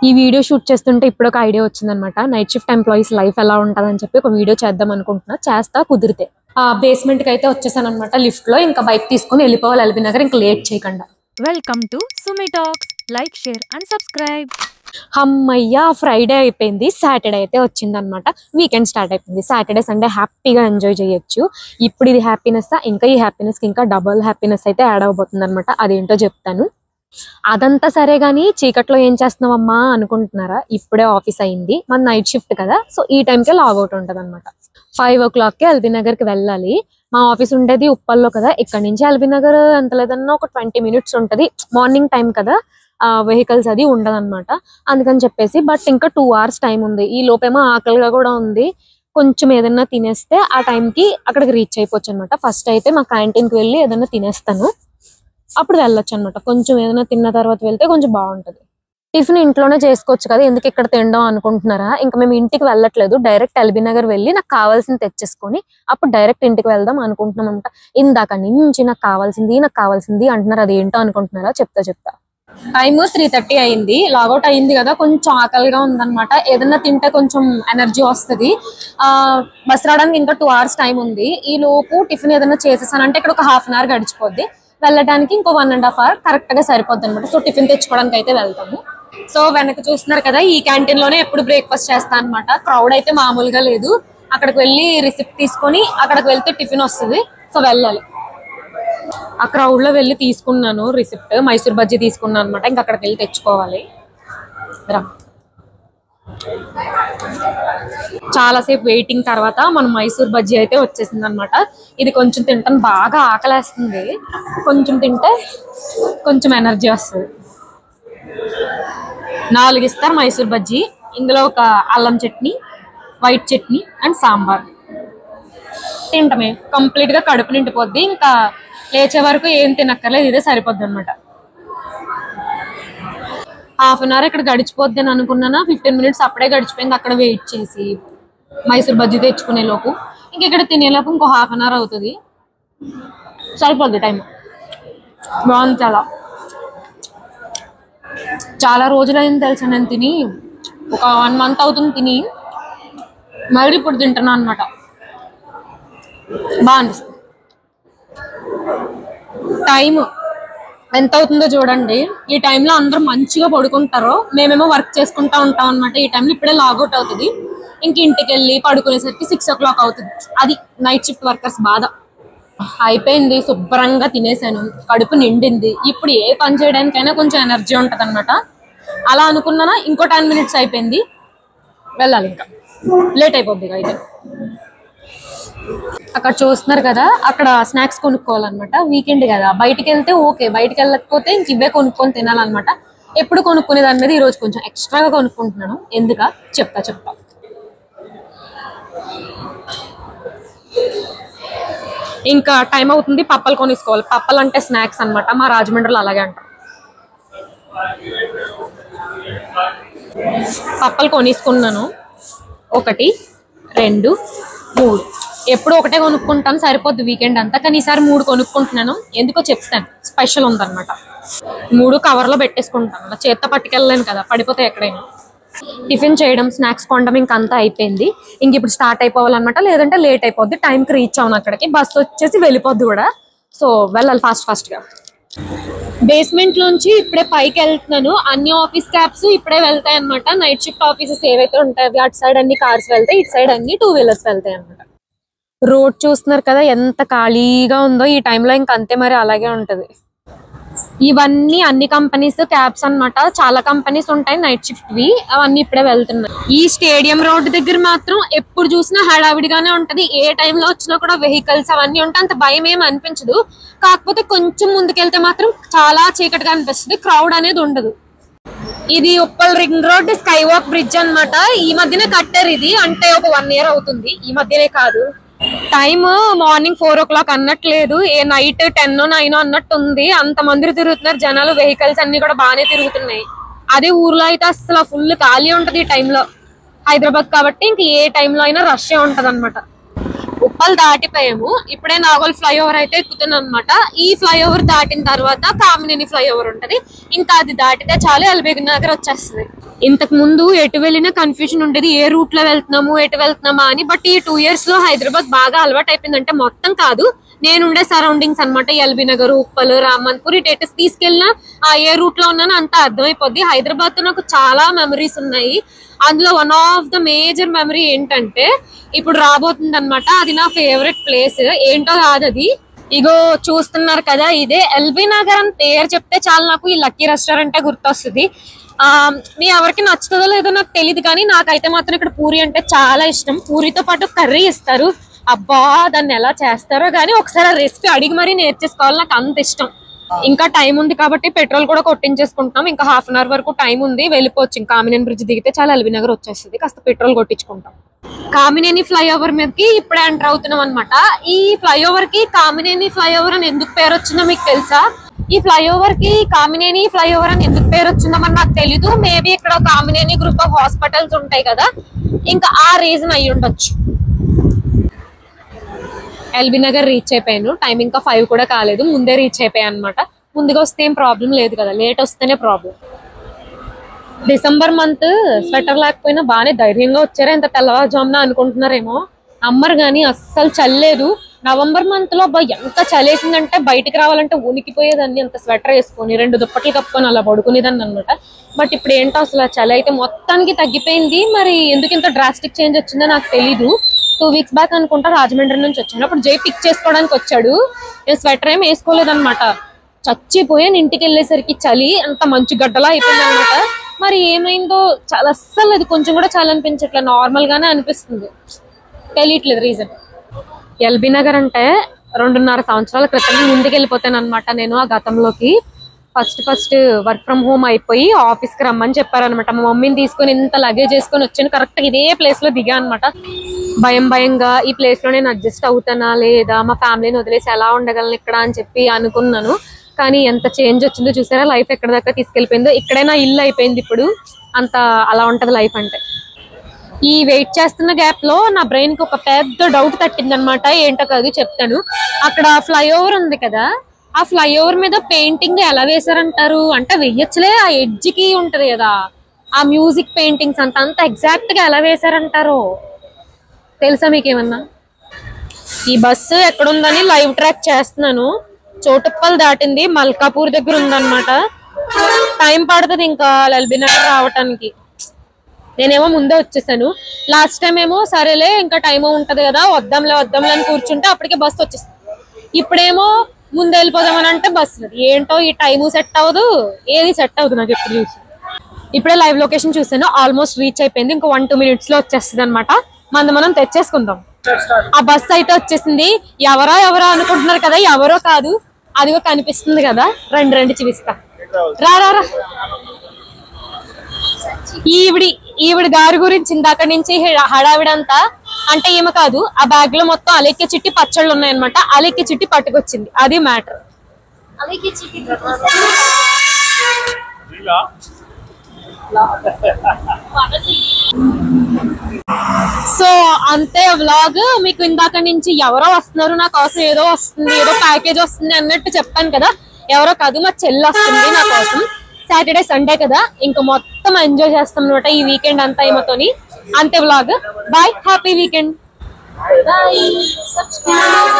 ఈ video shoot చేస్తుంటే ఇప్పుడు ఒక ఐడియా వచ్చిందనమాట. నైట్ షిఫ్ట్ ఎంప్లాయీస్ లైఫ్ ఎలా ఉంటుందని చెప్పి ఒక వీడియో చేద్దాం అనుకుంటున్నా. చేస్తా కుదిరితే. బేస్మెంట్ కి అయితే వచ్చేసాను అనమాట. లిఫ్ట్ లో ఇంకా బైక్ తీసుకుని వెళ్ళిపోవాలి ఎల్బీ నగర్. ఇంకా లేట్ చేయకుండా. Welcome to Sumi talks. Like, share and subscribe. అమ్మయ్య, ఫ్రైడే అయిపోయింది, సాటర్డే అయితే వచ్చిందనమాట. వీకెండ్ స్టార్ట్ అయిపోయింది. సాటర్డే సండే హ్యాపీగా ఎంజాయ్ చేయొచ్చు. ఇప్పుడు ఇది హ్యాపీనెస్, ఇంకా ఈ హ్యాపీనెస్ కి ఇంకా డబుల్ హ్యాపీనెస్ అయితే యాడ్ అవబోతుంది అనమాట. అదేంటో చెప్తాను. అదంతా సరే గానీ చీకట్లో ఏం చేస్తున్నావమ్మా అనుకుంటున్నారా? ఇప్పుడే ఆఫీస్ అయింది, మన నైట్ షిఫ్ట్ కదా, సో ఈ టైంకే లాగౌట్ ఉంటది అనమాట. 5 o'clock కి ఎల్బీ నగర్ కి వెళ్ళాలి. మా ఆఫీస్ ఉండేది ఉప్పల్లో కదా. ఇక్కడ నుంచి ఎల్బీ నగర్ ఎంత లేదన్నా ఒక 20 minutes ఉంటది. మార్నింగ్ టైం కదా, వెహికల్స్ అది ఉండదన్నమాట. అందుకని చెప్పేసి బట్ ఇంకా 2 hours టైం ఉంది. ఈ లోపేమో ఆకలిగా కూడా ఉంది. కొంచెం ఏదన్నా తినేస్తే ఆ టైంకి అక్కడికి రీచ్ అయిపోవచ్చు అనమాట. ఫస్ట్ అయితే మా క్యాంటీన్కి వెళ్ళి ఏదన్నా తినేస్తాను, అప్పుడు వెళ్ళొచ్చు అనమాట. కొంచెం ఏదైనా తిన్న తర్వాత వెళ్తే కొంచెం బాగుంటది. టిఫిన్ ఇంట్లోనే చేసుకోవచ్చు కదా, ఎందుకు ఇక్కడ తినడం అనుకుంటున్నారా? ఇంకా మేము ఇంటికి వెళ్ళట్లేదు, డైరెక్ట్ ఎల్బీ నగర్ వెళ్ళి నాకు కావాల్సింది తెచ్చేసుకొని అప్పుడు డైరెక్ట్ ఇంటికి వెళ్దాం అనుకుంటున్నాం అనమాట. ఇందాక నుంచి నాకు కావాల్సింది అంటున్నారు. అది ఏంటో అనుకుంటున్నారా? చెప్తా. టైమ్ 3:30 అయింది. లాగౌట్ అయింది కదా, కొంచెం ఆకలిగా ఉందన్నమాట. ఏదన్నా తింటే కొంచెం ఎనర్జీ వస్తుంది. బస్ రావడానికి ఇంకా 2 hours టైం ఉంది. ఈ లోపు టిఫిన్ ఏదైనా చేసేసానంటే ఇక్కడ ఒక 1/2 hour గడిచిపోద్ది. వెళ్ళడానికి ఇంకో 1.5 hour కరెక్ట్ గా సరిపోద్ది అనమాట. సో టిఫిన్ తెచ్చుకోవడానికి అయితే వెళ్తాము. సో వెనక చూస్తున్నారు కదా, ఈ క్యాంటీన్ లోనే ఎప్పుడు బ్రేక్ఫాస్ట్ చేస్తా అనమాట. క్రౌడ్ అయితే మామూలుగా లేదు. అక్కడికి వెళ్ళి రిసిప్ట్ తీసుకొని అక్కడికి వెళ్తే టిఫిన్ వస్తుంది. సో వెళ్ళాలి. ఆ క్రౌడ్ లో వెళ్ళి తీసుకున్నాను రిసిప్ట్. మైసూర్ బజ్జీ తీసుకున్నాను అనమాట. ఇంకా అక్కడికి వెళ్ళి తెచ్చుకోవాలి. చాలాసేపు వెయిటింగ్ తర్వాత మనం మైసూర్ బజ్జీ అయితే వచ్చేసింది అనమాట. ఇది కొంచెం తింటాను, బాగా ఆకలేస్తుంది. కొంచెం తింటే కొంచెం ఎనర్జీ వస్తుంది. 4 ఇస్తారు మైసూర్ బజ్జీ. ఇందులో ఒక అల్లం చట్నీ, వైట్ చట్నీ అండ్ సాంబార్. తింటమే కంప్లీట్ గా కడుపు నిండిపోద్ది. ఇంకా లేచే వరకు ఏం తినక్కర్లేదు, ఇదే సరిపోద్ది అనమాట. 1/2 hour ఇక్కడ గడిచిపోద్ది అని అనుకున్నానా, 15 minutes అప్పుడే గడిచిపోయింది. అక్కడ వెయిట్ చేసి మైసూర్ బజ్జీ తెచ్చుకునే లోపు, ఇంక ఇక్కడ తినేలోపు ఇంకో 1/2 hour అవుతుంది. సరిపోద్ది టైం. బాగుంది. చాలా రోజులైంది తెలుసా నేను తిని. ఒక 1 month అవుతుంది తిని. మళ్ళీ ఇప్పుడు తింటున్నా అనమాట. బాగా అనిపిస్తుంది. టైం ఎంత అవుతుందో చూడండి. ఈ టైంలో అందరూ మంచిగా పడుకుంటారు, మేమేమో వర్క్ చేసుకుంటా ఉంటాం అనమాట. ఈ టైంలో ఇప్పుడే లాగౌట్ అవుతుంది. ఇంక ఇంటికి వెళ్ళి పడుకునేసరికి 6 o'clock అవుతుంది. అది నైట్ షిఫ్ట్ వర్కర్స్ బాధ. అయిపోయింది, శుభ్రంగా తినేసాను, కడుపు నిండింది. ఇప్పుడు ఏ పని చేయడానికైనా కొంచెం ఎనర్జీ ఉంటది అనమాట. అలా అనుకున్నానా, ఇంకో 10 minutes అయిపోయింది, వెళ్ళాలి. ఇంకా లేట్ అయిపోద్ది. అయితే అక్కడ చూస్తున్నారు కదా, అక్కడ స్నాక్స్ కొనుక్కోవాలన్నమాట. వీకెండ్ కదా, బయటికి వెళ్తే ఓకే, బయటికి వెళ్ళకపోతే ఇంక ఇవే కొనుక్కొని తినాలన్నమాట. ఎప్పుడు కొనుక్కునే దాని మీద ఈరోజు కొంచెం ఎక్స్ట్రాగా కొనుక్కుంటున్నాను. ఎందుక చెప్తా. ఇంకా టైం అవుతుంది, పప్పలు కొనేసుకోవాలి. పప్పలు అంటే స్నాక్స్ అనమాట, మా రాజమండ్రిలో అలాగే అంటారు. పప్పలు కొనేసుకున్నాను. 1, 2, 3. ఎప్పుడు ఒకటే కొనుక్కుంటాను, సరిపోద్ది వీకెండ్ అంతా. కానీ ఈసారి 3 కొనుక్కుంటున్నాను. ఎందుకో చెప్తాను, స్పెషల్ ఉందన్నమాట. 3 కవర్లో పెట్టేసుకుంటాను. అలా చేత్తో పట్టుకెళ్ళలేను కదా, పడిపోతే ఎక్కడైనా. టిఫిన్ చేయడం, స్నాక్స్ కొనడం ఇంకంతా అయిపోయింది. ఇంక ఇప్పుడు స్టార్ట్ అయిపోవాలన్నమాట, లేదంటే లేట్ అయిపోద్ది. టైంకి రీచ్ అవును అక్కడికి. బస్సు వచ్చేసి వెళ్ళిపోద్ది కూడా. సో వెళ్ళాలి ఫాస్ట్ గా. బేస్మెంట్ లోంచి ఇప్పుడే పైకి వెళ్తున్నాను. అన్ని ఆఫీస్ క్యాబ్స్ ఇప్పుడే వెళ్తాయి అనమాట. నైట్ షిఫ్ట్ ఆఫీసెస్ ఏవైతే ఉంటాయి అటు సైడ్ అన్ని కార్స్ వెళ్తాయి, ఇటు సైడ్ అన్ని 2 wheelers వెళ్తాయి అనమాట. రోడ్ చూస్తున్నారు కదా ఎంత ఖాళీగా ఉందో. ఈ టైంలో ఇంక అంతే, మరి అలాగే ఉంటది. ఇవన్నీ అన్ని కంపెనీస్ క్యాబ్స్ అన్నమాట. చాలా కంపెనీస్ ఉంటాయి నైట్ షిఫ్ట్ వి, అవన్నీ ఇప్పుడే వెళ్తున్నాయి. ఈ స్టేడియం రోడ్ దగ్గర మాత్రం ఎప్పుడు చూసినా హడావిడిగానే ఉంటది. ఏ టైంలో వచ్చినా కూడా వెహికల్స్ అవన్నీ ఉంటాయి. అంత భయం ఏమి అనిపించదు. కాకపోతే కొంచెం ముందుకెళ్తే మాత్రం చాలా చీకటిగా అనిపిస్తుంది, క్రౌడ్ అనేది ఉండదు. ఇది Uppal ring road sky walk bridge అన్నమాట. ఈ మధ్యనే కట్టారు ఇది, అంటే ఒక 1 year అవుతుంది. ఈ మధ్యనే కాదు. టైమ్ మార్నింగ్ 4 o'clock అన్నట్లేదు, ఏ నైట్ 10, 9 అన్నట్టు ఉంది. అంత మంది తిరుగుతున్నారు జనాలు, వెహికల్స్ అన్ని కూడా బాగానే తిరుగుతున్నాయి. అదే ఊర్లో అయితే అసలు ఫుల్ ఖాళీ ఉంటది ఈ టైంలో. హైదరాబాద్ కాబట్టి ఇంక ఏ టైంలో అయినా రష్ ఉంటది అనమాట. ఒక తుప్పలు దాటిపోయాము. ఇప్పుడే నాగోల్ ఫ్లైఓవర్ అయితే ఎక్కుతున్నాం అనమాట. ఈ ఫ్లైఓవర్ దాటిన తర్వాత కామినేని ఫ్లైఓవర్ ఉంటది. ఇంకా అది దాటితే చాలు ఎల్బీ నగర్ వచ్చేస్తుంది. ఇంతకు ముందు ఎటు వెళ్ళినా కన్ఫ్యూజన్ ఉండేది, ఏ రూట్ లో వెళ్తున్నాము ఎటు వెళ్తున్నామా అని. బట్ ఈ 2 years లో హైదరాబాద్ బాగా అలవాటు అయిపోయింది. అంటే మొత్తం కాదు, నేనుండే సరౌండింగ్స్ అనమాట. ఎల్బీ నగర్, ఉప్పల్, రామన్పూర్, ఇటు తీసుకెళ్ళినా ఏ రూట్ లో ఉన్నానో అంతా అర్థమైపోద్ది. హైదరాబాద్ తో నాకు చాలా మెమరీస్ ఉన్నాయి. అందులో one of the major memory ఏంటంటే ఇప్పుడు రాబోతుంది అనమాట. అది నా ఫేవరెట్ ప్లేస్. ఏంటో కాదు అది, ఇగో చూస్తున్నారు కదా, ఇదే ఎల్బీ నగర్ అని పేరు చెప్తే చాలా నాకు ఈ లక్కీ రెస్టారెంటే గుర్తొస్తుంది. మీ ఎవరికి నచ్చుతుందో లేదో నాకు తెలియదు, కానీ నాకైతే మాత్రం ఇక్కడ పూరి అంటే చాలా ఇష్టం. పూరితో పాటు కర్రీ ఇస్తారు. అబ్బా, దాన్ని ఎలా చేస్తారో కానీ ఒకసారి రెసిపీ అడిగి మరీ నేర్చేసుకోవాలి, నాకు అంత ఇష్టం. ఇంకా టైం ఉంది కాబట్టి పెట్రోల్ కూడా కొట్టించేసుకుంటాం. ఇంకా 1/2 hour వరకు టైం ఉంది, వెళ్ళిపోవచ్చు. ఇంకా కామినేని బ్రిడ్జ్ దిగితే చాలా ఎల్బీ నగర్ వచ్చేస్తుంది. కాస్త పెట్రోల్ కొట్టించుకుంటాం. కామినేని ఫ్లైఓవర్ మీదకి ఇప్పుడే ఎంటర్ అవుతున్నాం అనమాట. ఈ ఫ్లైఓవర్ కి కామినేని ఫ్లైఓవర్ అని ఎందుకు పేరు వచ్చిందో మీకు తెలుసా? ఈ ఫ్లైఓవర్ కి కామినేని ఫ్లైఓవర్ అని ఎందుకు పేరు వచ్చిందో మరి నాకు తెలీదు. మేబీ ఇక్కడ కామినేని గ్రూప్ ఆఫ్ హాస్పిటల్స్ ఉంటాయి కదా, ఇంకా ఆ రీజన్ అయ్యి ఉండొచ్చు. ఎల్బీ నగర్ రీచ్ అయిపోయాను. టైం ఇంకా 5 కూడా కాలేదు, ముందే రీచ్ అయిపోయాను అనమాట. ముందుగా వస్తే ఏం ప్రాబ్లం లేదు కదా, లేట్ వస్తేనే ప్రాబ్లం. డిసెంబర్ మంత్ స్వెటర్ లేకపోయినా బాగానే ధైర్యంగా వచ్చారా, ఇంత తెల్లవారుజామున అనుకుంటున్నారేమో. అమ్మరు గాని అస్సలు చల్లేదు. నవంబర్ మంత్ లో ఎంత చలేసిందంటే బయటికి రావాలంటే ఉనికిపోయేదాన్ని. అంత స్వెటర్ వేసుకొని 2 దుప్పట్లు కప్పుకొని అలా పడుకునేదాన్ని అనమాట. బట్ ఇప్పుడు ఏంటో అసలు ఆ చలి అయితే మొత్తానికి తగ్గిపోయింది. మరి ఎందుకు ఇంత డ్రాస్టిక్ చేంజ్ వచ్చిందో నాకు తెలీదు. 2 weeks బ్యాక్ అనుకుంటా రాజమండ్రి నుంచి వచ్చాను. అప్పుడు జై పిక్ చేసుకోవడానికి వచ్చాడు. నేను స్వెటర్ ఏం వేసుకోలేదన్నమాట. చచ్చిపోయాను. ఇంటికి వెళ్ళేసరికి చలి అంత మంచు గడ్డలా అయిపోయింది అనమాట. మరి ఏమైందో చాలా అస్సలు అది కొంచెం కూడా చాలా అనిపించట్లే, నార్మల్ గానే అనిపిస్తుంది. తెలియట్లేదు రీజన్. ఎల్బీ నగర్ అంటే 2.5 సంవత్సరాల క్రితం ముందుకు వెళ్ళిపోతాను అనమాట నేను ఆ గతంలోకి. ఫస్ట్ వర్క్ ఫ్రమ్ హోమ్ అయిపోయి ఆఫీస్కి రమ్మని చెప్పారనమాట. మా మమ్మీని తీసుకొని ఇంత లగేజ్ చేసుకొని వచ్చాను. కరెక్ట్గా ఇదే ప్లేస్ లో దిగా అనమాట. భయంగా ఈ ప్లేస్ లో నేను అడ్జస్ట్ అవుతానా లేదా, మా ఫ్యామిలీని వదిలేసి ఎలా ఉండగలను ఇక్కడ అని చెప్పి అనుకున్నాను. కానీ ఎంత చేంజ్ వచ్చిందో చూసారా, లైఫ్ ఎక్కడ దాకా తీసుకెళ్ళిపోయిందో. ఇక్కడే నా ఇల్లు అయిపోయింది ఇప్పుడు. అంత అలా ఉంటది లైఫ్ అంటే. ఈ వెయిట్ చేస్తున్న గ్యాప్ లో నా బ్రెయిన్ కి ఒక పెద్ద డౌట్ తట్టింది అనమాట. ఏంటో కాదు చెప్తాను. అక్కడ ఫ్లైఓవర్ ఉంది కదా, ఆ ఫ్లైఓవర్ మీద పెయింటింగ్ ఎలా వేసారంటారు అంటే, వెయ్యొచ్చులే, ఆ ఎడ్జ్ కి ఉంటది కదా ఆ మ్యూజిక్ పెయింటింగ్స్ అంత ఎగ్జాక్ట్ గా ఎలా వేసారంటారో తెలుసా మీకేమన్నా? ఈ బస్సు ఎక్కడుందని లైవ్ ట్రాక్ చేస్తున్నాను. చోటుప్పల్ దాటింది, మల్కాపూర్ దగ్గర ఉందన్నమాట. టైం పడుతుంది ఇంకా ఎల్బీ నగర్ రావటానికి. నేనేమో ముందే వచ్చేసాను. లాస్ట్ టైం ఏమో సరేలే ఇంకా టైం ఉంటది కదా, వద్దాంలే అని కూర్చుంటే అప్పటికే బస్సు వచ్చేసింది. ఇప్పుడేమో ముందు వెళ్ళిపోదామని అంటే బస్సు లేదు. ఏంటో ఈ టైము సెట్ అవ్వదు, ఏది సెట్ అవ్వదు నాకు ఎప్పుడు చూసి. ఇప్పుడే లైవ్ లొకేషన్ చూసాను, ఆల్మోస్ట్ రీచ్ అయిపోయింది. ఇంకా 1-2 minutes లో వచ్చేస్తుంది అనమాట. మనం తెచ్చేసుకుందాం. ఆ బస్సు అయితే వచ్చేసింది. ఎవరో అనుకుంటున్నారు కదా, ఎవరో కాదు, అదిగో కనిపిస్తుంది కదా. రండి చూపిస్తా. రా. ఈవిడి గారి గురించి ఇందాక నుంచి హడావిడంతా అంటే ఈమె కాదు, ఆ బ్యాగ్ లో మొత్తం అలెక్కి చిట్టి పచ్చళ్ళు ఉన్నాయన్నమాట. అలెక్కి చిట్టి పట్టుకొచ్చింది, అది మ్యాటర్. సో అంతే వ్లాగ్. మీకు ఇందాక నుంచి ఎవరో వస్తున్నారు నా కోసం, ఏదో వస్తుంది, ఏదో ప్యాకేజ్ వస్తుంది అన్నట్టు చెప్పాను కదా. ఎవరో కాదు, మా చెల్లి వస్తుంది నా కోసం. సాటర్డే సండే కదా, ఇంకా మొత్తం ఎంజాయ్ చేస్తాం అనమాట ఈ వీకెండ్ అంతా ఈమెతోని. అంతే vlog. Bye, happy weekend. Bye, subscribe.